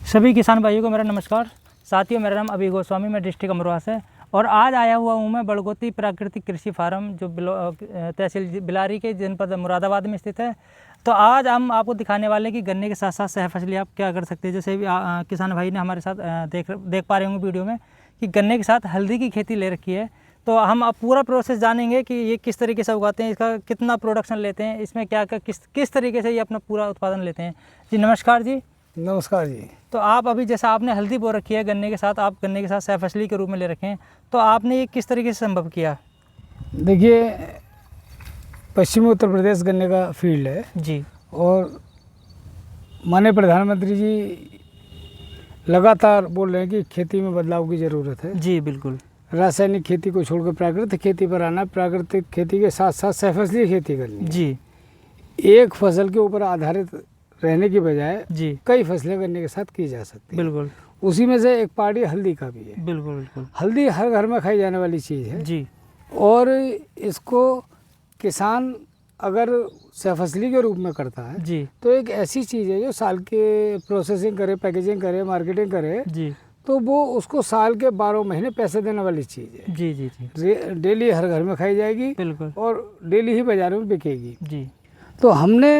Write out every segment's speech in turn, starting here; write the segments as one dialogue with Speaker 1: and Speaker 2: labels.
Speaker 1: सभी किसान भाइयों को मेरा नमस्कार। साथियों, मेरा नाम अभी गोस्वामी, मैं डिस्ट्रिक्ट अमरोहा से, और आज आया हुआ हूँ मैं बड़गोती प्राकृतिक कृषि फार्म जो तहसील बिलारी के जनपद मुरादाबाद में स्थित है। तो आज हम आपको दिखाने वाले हैं कि गन्ने के साथ साथ सहफसली आप क्या कर सकते हैं। जैसे किसान भाई ने हमारे साथ देख पा रहे होंगे वीडियो में कि गन्ने के साथ हल्दी की खेती ले रखी है। तो हम अब पूरा प्रोसेस जानेंगे कि ये किस तरीके से उगाते हैं, इसका कितना प्रोडक्शन लेते हैं, इसमें क्या क्या किस तरीके से ये अपना पूरा उत्पादन लेते हैं। जी नमस्कार जी।
Speaker 2: नमस्कार जी।
Speaker 1: तो आप अभी जैसा आपने हल्दी बो रखी है गन्ने के साथ, आप गन्ने के साथ सहफसली के रूप में ले रखे हैं, तो आपने ये किस तरीके से संभव किया?
Speaker 2: देखिए, पश्चिमी उत्तर प्रदेश गन्ने का फील्ड है
Speaker 1: जी,
Speaker 2: और माननीय प्रधानमंत्री जी लगातार बोल रहे हैं कि खेती में बदलाव की ज़रूरत है।
Speaker 1: जी बिल्कुल।
Speaker 2: रासायनिक खेती को छोड़कर प्राकृतिक खेती पर आना, प्राकृतिक खेती के साथ साथ सहफसली खेती करनी है।
Speaker 1: जी,
Speaker 2: एक फसल के ऊपर आधारित रहने की बजाय
Speaker 1: जी
Speaker 2: कई फसलें गन्ने के साथ की जा सकती है।
Speaker 1: बिल्कुल
Speaker 2: उसी में से एक पार्टी हल्दी का भी है।
Speaker 1: बिल्कुल बिल्कुल।
Speaker 2: हल्दी हर घर में खाई जाने वाली चीज़ है
Speaker 1: जी
Speaker 2: और इसको किसान अगर सहफसली के रूप में करता है
Speaker 1: जी
Speaker 2: तो एक ऐसी चीज़ है जो साल के प्रोसेसिंग करे, पैकेजिंग करे, मार्केटिंग करे,
Speaker 1: जी
Speaker 2: तो वो उसको साल के 12 महीने पैसे देने वाली चीज़ है।
Speaker 1: जी जी जी
Speaker 2: डेली हर घर में खाई जाएगी
Speaker 1: बिल्कुल।
Speaker 2: और डेली ही बाज़ारों में बिकेगी।
Speaker 1: जी
Speaker 2: तो हमने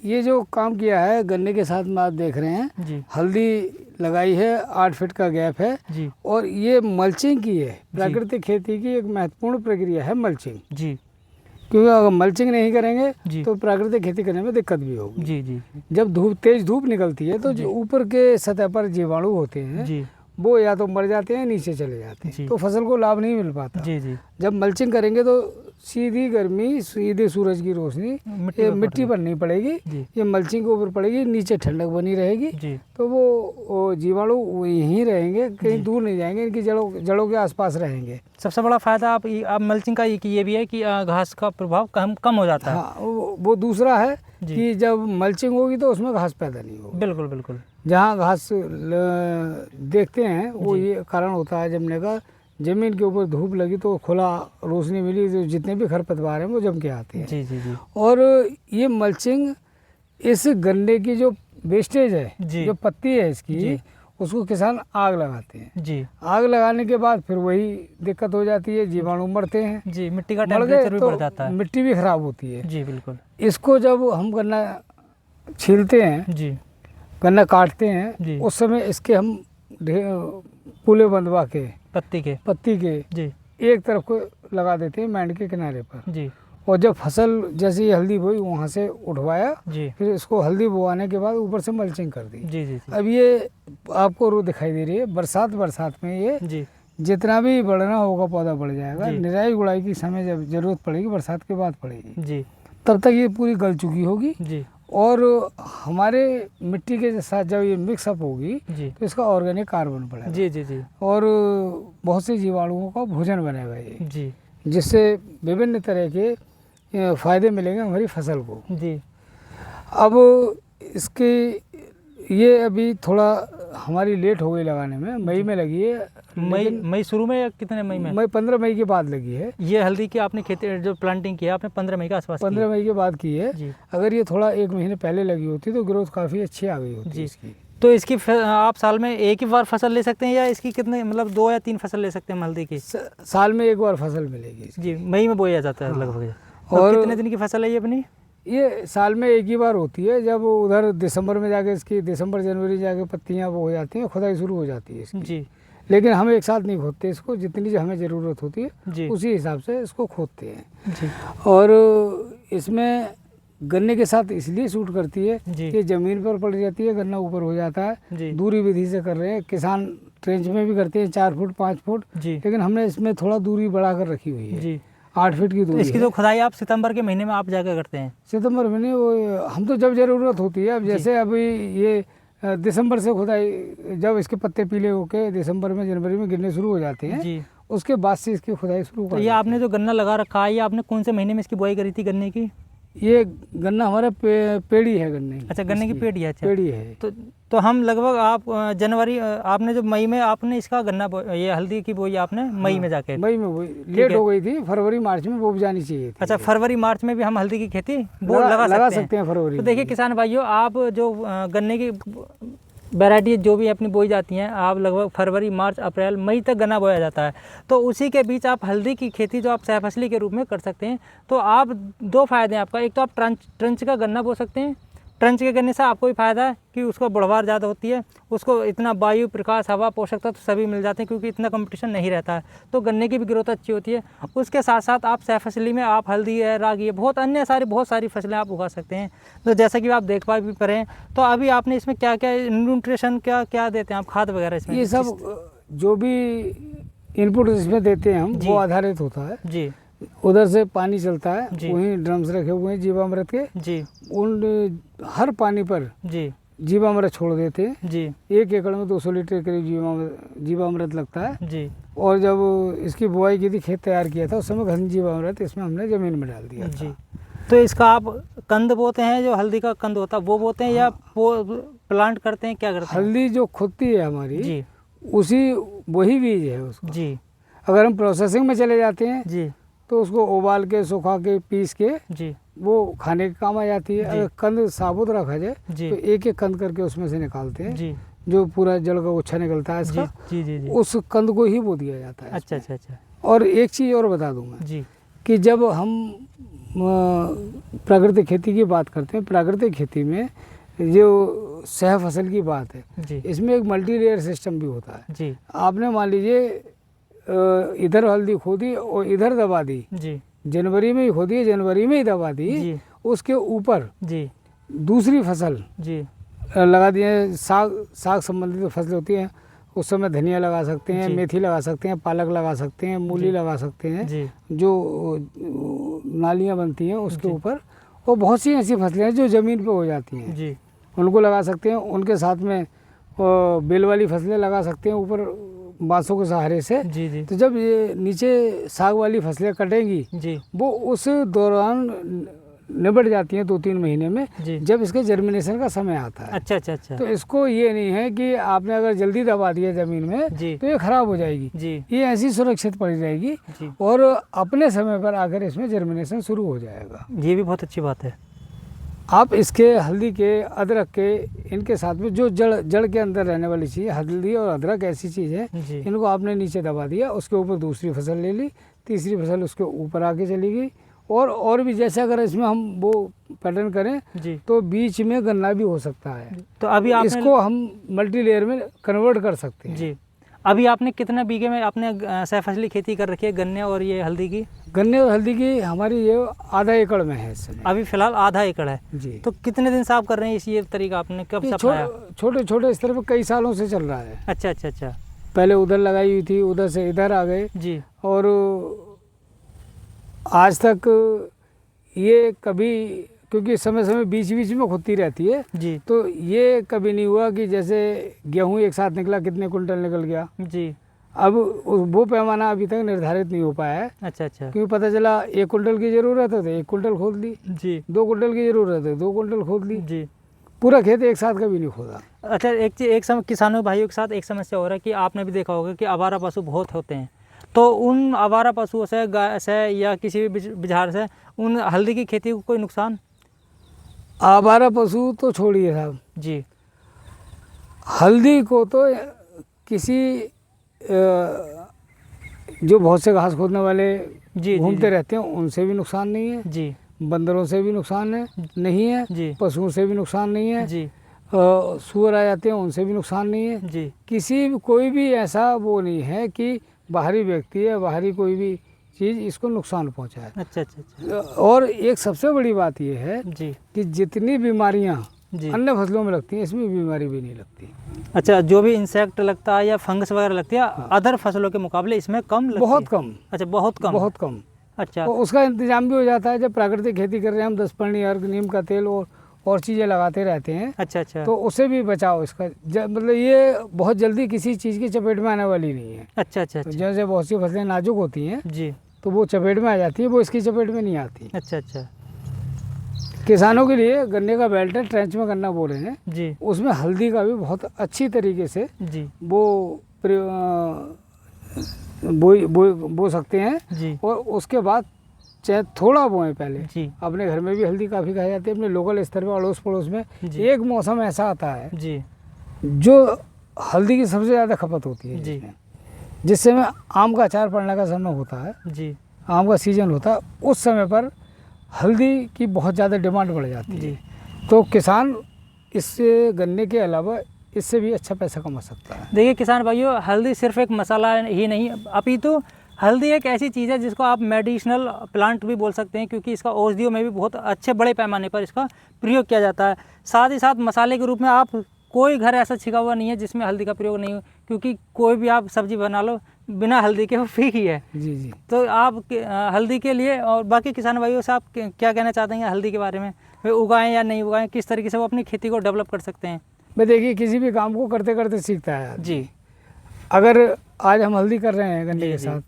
Speaker 2: ये जो काम किया है गन्ने के साथ में, आप देख रहे हैं
Speaker 1: जी
Speaker 2: हल्दी लगाई है, 8 फीट का गैप है
Speaker 1: जी
Speaker 2: और ये मल्चिंग की है। प्राकृतिक खेती की एक महत्वपूर्ण प्रक्रिया है मल्चिंग,
Speaker 1: जी
Speaker 2: क्योंकि अगर मल्चिंग नहीं करेंगे
Speaker 1: जी
Speaker 2: तो प्राकृतिक खेती करने में दिक्कत भी होगी।
Speaker 1: जी जी
Speaker 2: जब तेज धूप निकलती है तो जो ऊपर के सतह पर जीवाणु होते हैं
Speaker 1: जी
Speaker 2: वो या तो मर जाते हैं, नीचे चले जाते
Speaker 1: जी।
Speaker 2: हैं, तो फसल को लाभ नहीं मिल पाता।
Speaker 1: जी जी
Speaker 2: जब मल्चिंग करेंगे तो सीधी गर्मी, सीधे सूरज की रोशनी ये मिट्टी पर नहीं पड़ेगी,
Speaker 1: जी
Speaker 2: ये मल्चिंग के ऊपर पड़ेगी, नीचे ठंडक बनी रहेगी।
Speaker 1: जी
Speaker 2: तो वो जीवाणु यहीं रहेंगे, कहीं दूर नहीं जाएंगे, इनकी जड़ों के आसपास रहेंगे।
Speaker 1: सबसे बड़ा फायदा आप मल्चिंग का ये भी है कि घास का प्रभाव कम हो जाता है।
Speaker 2: हाँ, वो दूसरा है कि जब मल्चिंग होगी तो उसमें घास पैदा नहीं होगी।
Speaker 1: बिल्कुल बिल्कुल।
Speaker 2: जहाँ घास देखते हैं वो ये कारण होता है जमने का, जमीन के ऊपर धूप लगी तो खुला रोशनी मिली तो जितने भी खरपतवार हैं वो जम के आते हैं।
Speaker 1: जी जी जी
Speaker 2: और ये मल्चिंग इस गन्ने की जो वेस्टेज है, जो पत्ती है इसकी, उसको किसान आग लगाते हैं।
Speaker 1: जी
Speaker 2: आग लगाने के बाद फिर वही दिक्कत हो जाती है, जीवाणु मरते हैं।
Speaker 1: जी, मिट्टी का टेम्परेचर भी बढ़ जाता है।
Speaker 2: मिट्टी भी खराब होती है।
Speaker 1: जी बिल्कुल।
Speaker 2: इसको जब हम गन्ना छीलते हैं,
Speaker 1: जी
Speaker 2: गन्ना काटते हैं,
Speaker 1: जी।
Speaker 2: उस समय इसके हम पुले बंधवा के पत्ती के
Speaker 1: जी
Speaker 2: एक तरफ को लगा देते हैं मैंड के किनारे पर।
Speaker 1: जी
Speaker 2: और जब फसल जैसे ये हल्दी बोई वहाँ से उठवाया,
Speaker 1: जी
Speaker 2: फिर इसको हल्दी बोआने के बाद ऊपर से मल्चिंग कर दी।
Speaker 1: जी जी
Speaker 2: अब ये आपको रो दिखाई दे रही है, बरसात में ये
Speaker 1: जी
Speaker 2: जितना भी बढ़ना होगा पौधा बढ़ जाएगा।
Speaker 1: जी।
Speaker 2: निराई गुड़ाई की समय जब जरूरत पड़ेगी बरसात के बाद पड़ेगी,
Speaker 1: जी
Speaker 2: तब तक ये पूरी गल चुकी होगी
Speaker 1: जी
Speaker 2: और हमारे मिट्टी के साथ जब ये मिक्सअप होगी
Speaker 1: जी
Speaker 2: तो इसका ऑर्गेनिक कार्बन बढ़ेगा
Speaker 1: जी जी जी
Speaker 2: और बहुत से जीवाणुओं का भोजन बनेगा ये,
Speaker 1: जी
Speaker 2: जिससे विभिन्न तरह के फायदे मिलेंगे हमारी फसल को।
Speaker 1: जी।
Speaker 2: अब इसके ये अभी थोड़ा हमारी लेट हो गई लगाने में, मई में लगी है।
Speaker 1: मई शुरू में या कितने मई में?
Speaker 2: मई 15 मई के बाद लगी है।
Speaker 1: ये हल्दी की आपने खेती जो प्लांटिंग किया आपने 15 मई के आसपास
Speaker 2: 15 मई के बाद की है।
Speaker 1: जी।
Speaker 2: अगर ये थोड़ा 1 महीने पहले लगी होती तो ग्रोथ काफ़ी अच्छी आ गई होती
Speaker 1: जी।
Speaker 2: इसकी।
Speaker 1: तो इसकी आप साल में एक ही बार फसल ले सकते हैं या इसकी कितने, मतलब 2 या 3 फसल ले सकते हैं हल्दी की?
Speaker 2: साल में एक बार फसल मिलेगी इसकी।
Speaker 1: जी, मई में बोया जाता है लगभग।
Speaker 2: और
Speaker 1: और कितने दिन की फसल है ये अपनी?
Speaker 2: ये साल में एक ही बार होती है, जब उधर दिसंबर में जाके इसकी दिसंबर जनवरी जाके पत्तियां वो हो जाती हैं, खुदाई शुरू हो जाती है इसकी।
Speaker 1: जी।
Speaker 2: लेकिन हम एक साथ नहीं खोदते इसको, जितनी जो हमें ज़रूरत होती
Speaker 1: जी।
Speaker 2: है उसी हिसाब से इसको खोदते हैं।
Speaker 1: जी।
Speaker 2: और इसमें गन्ने के साथ इसलिए सूट करती है
Speaker 1: जी।
Speaker 2: कि ज़मीन पर पड़ जाती है, गन्ना ऊपर हो जाता है।
Speaker 1: जी।
Speaker 2: दूरी विधि से कर रहे हैं, किसान ट्रेंच में भी करते हैं 4 फुट 5 फुट,
Speaker 1: जी।
Speaker 2: लेकिन हमने इसमें थोड़ा दूरी बढ़ा कर रखी हुई है।
Speaker 1: जी।
Speaker 2: 8 फीट की
Speaker 1: तो
Speaker 2: दूरी
Speaker 1: इसकी
Speaker 2: है।
Speaker 1: तो खुदाई आप सितंबर के महीने में आप जाकर करते हैं?
Speaker 2: सितंबर में नहीं, वो हम तो जब ज़रूरत होती है। अब जैसे अभी ये दिसंबर से खुदाई, जब इसके पत्ते पीले होके दिसंबर में जनवरी में गिरने शुरू हो जाते हैं,
Speaker 1: जी।
Speaker 2: उसके बाद से इसकी खुदाई शुरू कर।
Speaker 1: तो ये आपने जो गन्ना लगा रखा है, ये आपने कौन से महीने में इसकी बुआई करी थी गन्ने की?
Speaker 2: ये गन्ना हमारा पेड़ी है गन्ने की।
Speaker 1: अच्छा, गन्ने की पेड़ी है। अच्छा,
Speaker 2: पेड़ी है।
Speaker 1: तो हम लगभग आप जनवरी, आपने जो मई में आपने इसका गन्ना ये हल्दी की बोई आपने मई में जाके?
Speaker 2: मई में बोई, लेट हो गई थी, फरवरी मार्च में बोई जानी चाहिए थी।
Speaker 1: अच्छा, फरवरी मार्च में भी हम हल्दी की खेती
Speaker 2: लगा सकते हैं फरवरी।
Speaker 1: तो देखिए किसान भाइयों, आप जो गन्ने की वैरायटी जो भी अपनी बोई जाती हैं, आप लगभग फरवरी, मार्च, अप्रैल, मई तक गन्ना बोया जाता है। तो उसी के बीच आप हल्दी की खेती जो आप सहफसली के रूप में कर सकते हैं। तो आप 2 फ़ायदे हैं आपका, एक तो आप ट्रंच का गन्ना बो सकते हैं। ट्रंच के करने से आपको भी फ़ायदा है कि उसको बढ़वार ज़्यादा होती है, उसको इतना वायु, प्रकाश, हवा, पोषक तत्व सभी मिल जाते हैं क्योंकि इतना कंपटीशन नहीं रहता है। तो गन्ने की भी ग्रोथ अच्छी होती है। उसके साथ साथ आप सहफसली में आप हल्दी है, रागी है, बहुत सारी फसलें आप उगा सकते हैं। तो जैसा कि आप देख पा भी रहे हैं, तो अभी आपने इसमें क्या क्या न्यूट्रिशन क्या देते हैं आप, खाद वगैरह इसमें?
Speaker 2: ये सब जो भी इनपुट इसमें देते हैं हम, वो आधारित होता है
Speaker 1: जी।
Speaker 2: उधर से पानी चलता है,
Speaker 1: जी।
Speaker 2: वहीं ड्रम्स रखे हुए हैं जीवामृत के,
Speaker 1: जी।
Speaker 2: उन हर पानी पर
Speaker 1: जी।
Speaker 2: जीवामृत छोड़ देते हैं।
Speaker 1: जी।
Speaker 2: 1 एकड़ में 200 लीटर करीब जीवामृत लगता है।
Speaker 1: जी।
Speaker 2: और जब इसकी बुआई की थी, खेत तैयार किया था, उस समय घन जीवामृत इसमें हमने ज़मीन में डाल दिया
Speaker 1: जी।
Speaker 2: था।
Speaker 1: तो इसका आप कंद बोते हैं, जो हल्दी का कंद होता है वो बोते हैं, या प्लांट करते हैं, क्या करते हैं?
Speaker 2: हल्दी जो खुदती है हमारी
Speaker 1: जी।
Speaker 2: वही बीज है उसका।
Speaker 1: जी।
Speaker 2: अगर हम प्रोसेसिंग में चले जाते हैं
Speaker 1: जी।
Speaker 2: तो उसको उबाल के, सुखा के, पीस के
Speaker 1: जी।
Speaker 2: वो खाने के काम आ जाती है। अगर कंद साबुत रखा जाए
Speaker 1: जी।
Speaker 2: तो एक एक कंद करके उसमें से निकालते हैं,
Speaker 1: जी।
Speaker 2: जो पूरा जड़ का गुच्छा निकलता है इसका।
Speaker 1: जी। जी। जी।
Speaker 2: उस कंद को ही बो दिया जाता है।
Speaker 1: अच्छा अच्छा अच्छा।
Speaker 2: और एक चीज़ और बता दूं मैं
Speaker 1: जी।
Speaker 2: कि जब हम प्राकृतिक खेती की बात करते हैं, प्राकृतिक खेती में जो सह फसल की बात है,
Speaker 1: जी।
Speaker 2: इसमें एक मल्टी लेयर सिस्टम भी होता है।
Speaker 1: जी।
Speaker 2: आपने मान लीजिए इधर हल्दी खोदी और इधर दबा दी,
Speaker 1: जी।
Speaker 2: जनवरी में ही खोदी, जनवरी में ही दबा दी,
Speaker 1: जी।
Speaker 2: उसके ऊपर
Speaker 1: जी।
Speaker 2: दूसरी फसल
Speaker 1: जी।
Speaker 2: लगा दिए। साग संबंधित फसलें होती हैं, उस समय धनिया लगा सकते हैं,
Speaker 1: जी।
Speaker 2: मेथी लगा सकते हैं, पालक लगा सकते हैं, मूली लगा सकते हैं,
Speaker 1: जी।
Speaker 2: जो नालियाँ बनती हैं उसके ऊपर। और बहुत सी ऐसी फसलें हैं जो ज़मीन पे हो जाती हैं,
Speaker 1: जी।
Speaker 2: उनको लगा सकते हैं। उनके साथ में बेल वाली फसलें लगा सकते हैं ऊपर बांसों के सहारे से।
Speaker 1: जी। जी।
Speaker 2: तो जब ये नीचे साग वाली फसलें कटेंगी,
Speaker 1: जी।
Speaker 2: वो उस दौरान निबट जाती हैं 2-3 महीने में,
Speaker 1: जी।
Speaker 2: जब इसके जर्मिनेशन का समय आता है।
Speaker 1: अच्छा अच्छा अच्छा।
Speaker 2: तो इसको ये नहीं है कि आपने अगर जल्दी दबा दिया ज़मीन में
Speaker 1: जी।
Speaker 2: तो ये खराब हो जाएगी।
Speaker 1: जी।
Speaker 2: ये ऐसी सुरक्षित पड़ी रहेगी
Speaker 1: जी।
Speaker 2: और अपने समय पर आकर इसमें जर्मिनेशन शुरू हो जाएगा।
Speaker 1: ये भी बहुत अच्छी बात है।
Speaker 2: आप इसके हल्दी के, अदरक के, इनके साथ में जो जड़ के अंदर रहने वाली चीज़, हल्दी और अदरक ऐसी चीज़ है,
Speaker 1: जी।
Speaker 2: इनको आपने नीचे दबा दिया, उसके ऊपर दूसरी फसल ले ली, तीसरी फसल उसके ऊपर आके चली गई। और भी जैसे अगर इसमें हम वो पैटर्न करें
Speaker 1: जी।
Speaker 2: तो बीच में गन्ना भी हो सकता है।
Speaker 1: तो अभी आपने
Speaker 2: इसको हम मल्टी लेयर में कन्वर्ट कर सकते हैं।
Speaker 1: जी। अभी आपने कितने बीघे में आपने सहफसली खेती कर रखी है, गन्ने और ये हल्दी की?
Speaker 2: गन्ने और हल्दी की हमारी ये आधा एकड़ में है इस समय।
Speaker 1: अभी फिलहाल आधा एकड़ है
Speaker 2: जी।
Speaker 1: तो कितने दिन से आप कर रहे हैं इस ये तरीका, आपने कब से अपनाया?
Speaker 2: छोटे छोटे स्तर पर कई सालों से चल रहा है।
Speaker 1: अच्छा अच्छा अच्छा।
Speaker 2: पहले उधर लगाई हुई थी, उधर से इधर आ गए,
Speaker 1: जी।
Speaker 2: और आज तक ये कभी, क्योंकि समय समय बीच बीच में खुदती रहती है,
Speaker 1: जी।
Speaker 2: तो ये कभी नहीं हुआ कि जैसे गेहूं एक साथ निकला कितने कुंटल निकल गया।
Speaker 1: जी।
Speaker 2: अब वो पैमाना अभी तक निर्धारित नहीं हो पाया है,
Speaker 1: अच्छा अच्छा।
Speaker 2: क्योंकि पता चला 1 कुंटल की ज़रूरत है तो 1 कुंटल खोद ली,
Speaker 1: जी।
Speaker 2: 2 कुंटल की ज़रूरत है 2 कुंटल खोद ली।
Speaker 1: जी।
Speaker 2: पूरा खेत एक साथ कभी नहीं खोदा।
Speaker 1: अच्छा, एक समय किसानों भाइयों के साथ एक समस्या हो रहा है कि आपने भी देखा होगा कि आवारा पशु बहुत होते हैं, तो उन आवारा पशुओं से, गाय से या किसी भी बिझार से उन हल्दी की खेती को कोई नुकसान?
Speaker 2: आवारा पशु तो छोड़िए साहब,
Speaker 1: जी।
Speaker 2: हल्दी को तो किसी जो बहुत से घास खोदने वाले
Speaker 1: जी।
Speaker 2: घूमते रहते हैं उनसे भी नुकसान नहीं है,
Speaker 1: जी।
Speaker 2: बंदरों से भी नुकसान नहीं है,
Speaker 1: जी।
Speaker 2: पशुओं से भी नुकसान नहीं है,
Speaker 1: जी।
Speaker 2: सूअर आ जाते हैं उनसे भी नुकसान नहीं है।
Speaker 1: जी।
Speaker 2: कोई भी ऐसा वो नहीं है कि बाहरी व्यक्ति या बाहरी कोई भी चीज़ इसको नुकसान पहुंचाए।
Speaker 1: अच्छा अच्छा अच्छा।
Speaker 2: और एक सबसे बड़ी बात ये है
Speaker 1: जी
Speaker 2: कि जितनी बीमारियां
Speaker 1: जी।
Speaker 2: अन्य फसलों में लगती हैं, इसमें बीमारी भी नहीं लगती।
Speaker 1: अच्छा, जो भी इंसेक्ट लगता है या फंगस वगैरह लगती है अदर फसलों के मुकाबले इसमें कम लगती
Speaker 2: बहुत
Speaker 1: है?
Speaker 2: कम।
Speaker 1: अच्छा, बहुत कम।
Speaker 2: बहुत कम।
Speaker 1: अच्छा।
Speaker 2: तो उसका इंतजाम भी हो जाता है। जब प्राकृतिक खेती कर रहे हैं हम, 10 पर्णी अर्क, नीम का तेल और चीज़ें लगाते रहते हैं।
Speaker 1: अच्छा अच्छा।
Speaker 2: तो उससे भी बचाओ इसका। मतलब ये बहुत जल्दी किसी चीज़ की चपेट में आने वाली नहीं है।
Speaker 1: अच्छा अच्छा
Speaker 2: तो
Speaker 1: अच्छा।
Speaker 2: जैसे बहुत सी फसलें नाजुक होती हैं
Speaker 1: जी।
Speaker 2: तो वो चपेट में आ जाती है, वो इसकी चपेट में नहीं आती।
Speaker 1: अच्छा अच्छा।
Speaker 2: किसानों के लिए गन्ने का बेल्ट है, ट्रेंच में गन्ना बो रहे हैं,
Speaker 1: जी।
Speaker 2: उसमें हल्दी का भी बहुत अच्छी तरीके से
Speaker 1: जी।
Speaker 2: वो बो सकते हैं।
Speaker 1: जी।
Speaker 2: और उसके बाद चाहे थोड़ा बोएं पहले।
Speaker 1: जी।
Speaker 2: अपने घर में भी हल्दी काफ़ी खाई जाती है, अपने लोकल स्तर पर, अड़ोस पड़ोस में।
Speaker 1: जी।
Speaker 2: एक मौसम ऐसा आता है
Speaker 1: जी
Speaker 2: जो हल्दी की सबसे ज़्यादा खपत होती है
Speaker 1: जी।
Speaker 2: इसमें। जिस समय आम का अचार पड़ने का समय होता है,
Speaker 1: जी
Speaker 2: आम का सीजन होता है, उस समय पर हल्दी की बहुत ज़्यादा डिमांड बढ़ जाती है।
Speaker 1: जी
Speaker 2: तो किसान इससे गन्ने के अलावा इससे भी अच्छा पैसा कमा सकता है।
Speaker 1: देखिए किसान भाइयों, हल्दी सिर्फ एक मसाला ही नहीं, अपितु हल्दी एक ऐसी चीज़ है जिसको आप मेडिसिनल प्लांट भी बोल सकते हैं, क्योंकि इसका औषधियों में भी बहुत अच्छे बड़े पैमाने पर इसका प्रयोग किया जाता है। साथ ही साथ मसाले के रूप में आप कोई घर ऐसा छिका हुआ नहीं है जिसमें हल्दी का प्रयोग नहीं हो, क्योंकि कोई भी आप सब्जी बना लो बिना हल्दी के वो फीकी है।
Speaker 2: जी जी।
Speaker 1: तो आप हल्दी के लिए और बाकी किसान भाइयों से आप क्या कहना चाहते हैं हल्दी के बारे में, वे उगाएं या नहीं उगाएं, किस तरीके से वो अपनी खेती को डेवलप कर सकते हैं?
Speaker 2: मैं देखिए किसी भी काम को करते करते सीखता है आदमी।
Speaker 1: जी
Speaker 2: अगर आज हम हल्दी कर रहे हैं गन्ने
Speaker 1: जी,
Speaker 2: के
Speaker 1: जी।
Speaker 2: साथ,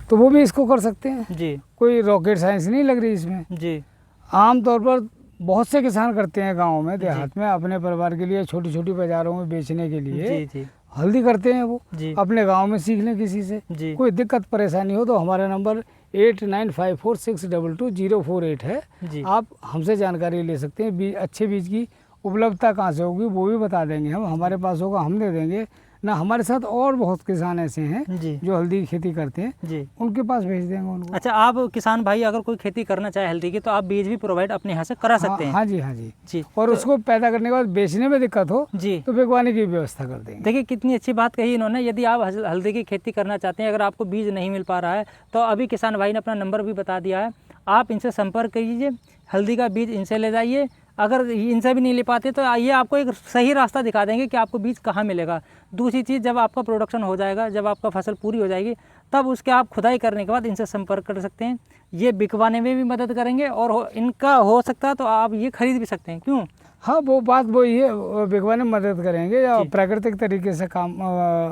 Speaker 2: तो वो भी इसको कर सकते हैं।
Speaker 1: जी
Speaker 2: कोई रॉकेट साइंस नहीं लग रही इसमें।
Speaker 1: जी
Speaker 2: आमतौर पर बहुत से किसान करते हैं गाँव में, देहात में, अपने परिवार के लिए, छोटी छोटी बाज़ारों में बेचने के लिए
Speaker 1: जी जी
Speaker 2: हल्दी करते हैं। वो
Speaker 1: जी
Speaker 2: अपने गांव में सीख लें किसी से।
Speaker 1: जी
Speaker 2: कोई दिक्कत परेशानी हो तो हमारा नंबर 8954622048 है।
Speaker 1: जी
Speaker 2: आप हमसे जानकारी ले सकते हैं। बीज, अच्छे बीज की उपलब्धता कहाँ से होगी वो भी बता देंगे हम। हमारे पास होगा हम दे देंगे ना। हमारे साथ और बहुत किसान ऐसे हैं
Speaker 1: जी
Speaker 2: जो हल्दी की खेती करते हैं,
Speaker 1: जी।
Speaker 2: उनके पास भेज देंगे उनको।
Speaker 1: अच्छा, आप किसान भाई अगर कोई खेती करना चाहे हल्दी की तो आप बीज भी प्रोवाइड अपने यहाँ से करा सकते हैं?
Speaker 2: हाँ जी, हाँ जी।
Speaker 1: जी।
Speaker 2: और उसको पैदा करने के बाद बेचने में दिक्कत हो
Speaker 1: जी
Speaker 2: तो बिकवाने की व्यवस्था कर देंगे।
Speaker 1: देखिए कितनी अच्छी बात कही इन्होंने। यदि आप हल्दी की खेती करना चाहते हैं, अगर आपको बीज नहीं मिल पा रहा है तो अभी किसान भाई ने अपना नंबर भी बता दिया है, आप इनसे संपर्क कीजिए, हल्दी का बीज इनसे ले जाइए। अगर इनसे भी नहीं ले पाते तो ये आपको एक सही रास्ता दिखा देंगे कि आपको बीज कहाँ मिलेगा। दूसरी चीज़, जब आपका प्रोडक्शन हो जाएगा, जब आपका फसल पूरी हो जाएगी, तब उसके आप खुदाई करने के बाद इनसे संपर्क कर सकते हैं। ये बिकवाने में भी मदद करेंगे और इनका हो सकता है तो आप ये खरीद भी सकते हैं। क्यों?
Speaker 2: हाँ, वो बात वही है, बिकवाने में मदद करेंगे या प्राकृतिक तरीके से काम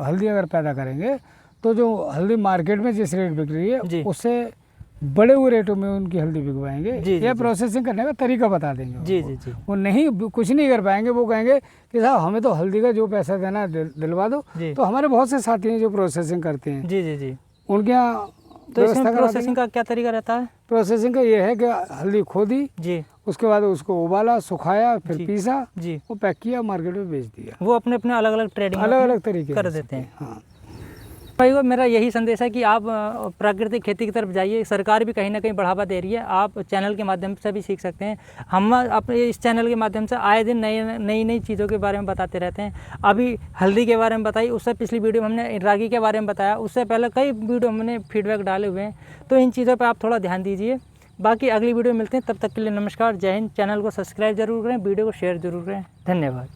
Speaker 2: हल्दी अगर पैदा करेंगे तो जो हल्दी मार्केट में जिस रेट बिक रही
Speaker 1: जी।
Speaker 2: है उससे बड़े हुए रेटों में उनकी हल्दी बिकवाएंगे।
Speaker 1: जी,
Speaker 2: या
Speaker 1: जी।
Speaker 2: प्रोसेसिंग करने का तरीका बता देंगे
Speaker 1: जी
Speaker 2: उनको।
Speaker 1: जी जी
Speaker 2: वो नहीं कुछ नहीं कर पाएंगे। वो कहेंगे कि साहब हमें तो हल्दी का जो पैसा देना है दिलवा दो।
Speaker 1: जी।
Speaker 2: तो हमारे बहुत से साथी हैं जो प्रोसेसिंग करते हैं,
Speaker 1: जी जी जी।
Speaker 2: उनके यहाँ
Speaker 1: तो
Speaker 2: व्यवस्था
Speaker 1: इसमें
Speaker 2: करा
Speaker 1: प्रोसेसिंग
Speaker 2: देंगे।
Speaker 1: का क्या तरीका रहता है?
Speaker 2: प्रोसेसिंग का ये है कि हल्दी खोदी,
Speaker 1: जी
Speaker 2: उसके बाद उसको उबाला, सुखाया, फिर
Speaker 1: जी।
Speaker 2: पीसा,
Speaker 1: जी
Speaker 2: वो पैक किया, मार्केट में बेच दिया।
Speaker 1: वो अपने अपने अलग अलग ट्रेडिंग
Speaker 2: अलग अलग तरीके
Speaker 1: कर
Speaker 2: से
Speaker 1: देते हैं।
Speaker 2: हाँ।
Speaker 1: भाई वो मेरा यही संदेश है कि आप प्राकृतिक खेती की तरफ जाइए। सरकार भी कहीं ना कहीं बढ़ावा दे रही है, आप चैनल के माध्यम से भी सीख सकते हैं। हम अपने इस चैनल के माध्यम से आए दिन नई नई चीज़ों के बारे में बताते रहते हैं। अभी हल्दी के बारे में बताई, उससे पिछली वीडियो में हमने रागी के बारे में बताया, उससे पहले कई वीडियो हमने फीडबैक डाले हुए हैं। तो इन चीज़ों पर आप थोड़ा ध्यान दीजिए। बाकी अगली वीडियो में मिलते हैं, तब तक के लिए नमस्कार, जय हिंद। चैनल को सब्सक्राइब जरूर करें, वीडियो को शेयर जरूर करें। धन्यवाद।